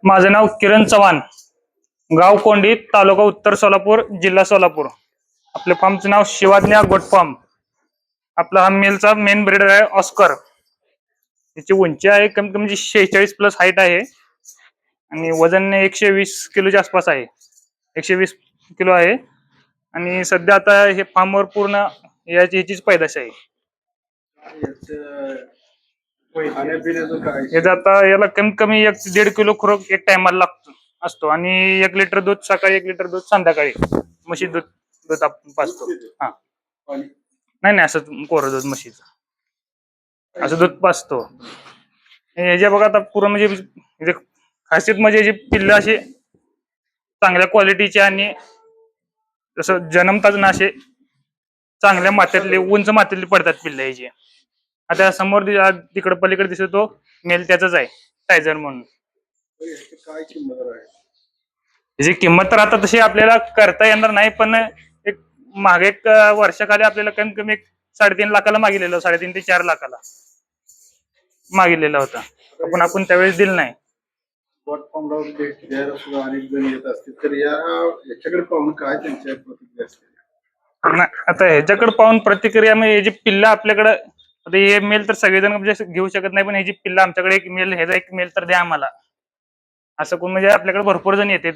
माझं नाव किरण चव्हाण, गाव कोंडी, तालुका उत्तर सोलापूर, जिल्हा सोलापूर. आपल्या फार्मचं नाव शिवाज्ञा गोट फार्म. आपला हा मेलचा मेन ब्रीडर आहे ऑस्कर. त्याची उंची आहे कमीत कमी 46+ हाईट आहे आणि वजन 120 किलोच्या आसपास आहे. 120 किलो आहे आणि सध्या आता हे फार्मवर पूर्ण ह्याचीच पैदाश आहे. हे आता याला कमीत कमी 1-1.5 किलो खुराक एक टायमाला लागतो असतो आणि 1 लिटर दूध सकाळी, 1 लिटर दूध संध्याकाळी. म्हशी दूध आपण पाजतो. हा, नाही असं कोरं दूध म्हशीचं असं दूध पाजतो. ह्याच्या बघा आता पूर्ण म्हणजे खासियत म्हणजे याची पिल्लं अशी चांगल्या क्वालिटीचे आणि जसं जन्मताच ना असे चांगल्या मात्यातले, उंच मात्यातले पडतात पिल्लं याची. आता समोर तिकडे पलीकडे दिसतो तो मेल त्याचाच आहे, टायझर म्हणून. त्याची किंमत तर आता तशी आपल्याला करता येणार नाही, पण एक मागे एक वर्षाखाली आपल्याला कमीत कमी 3.5 लाखाला मागितलेलं, 3.5 ते 4 लाखाला मागितलेला होता. आपण त्यावेळेस दिलं नाही. आता ह्याच्याकडे पाहून प्रतिक्रिया म्हणजे याची पिल्लं आपल्याकडे, आता हे मेल तर सगळेजण म्हणजे घेऊ शकत नाही, पण ह्याची पिल्लं आमच्याकडे एक मेल, ह्याचा एक मेल तर द्या आम्हाला, असं कोण म्हणजे आपल्याकडे भरपूर जण येते.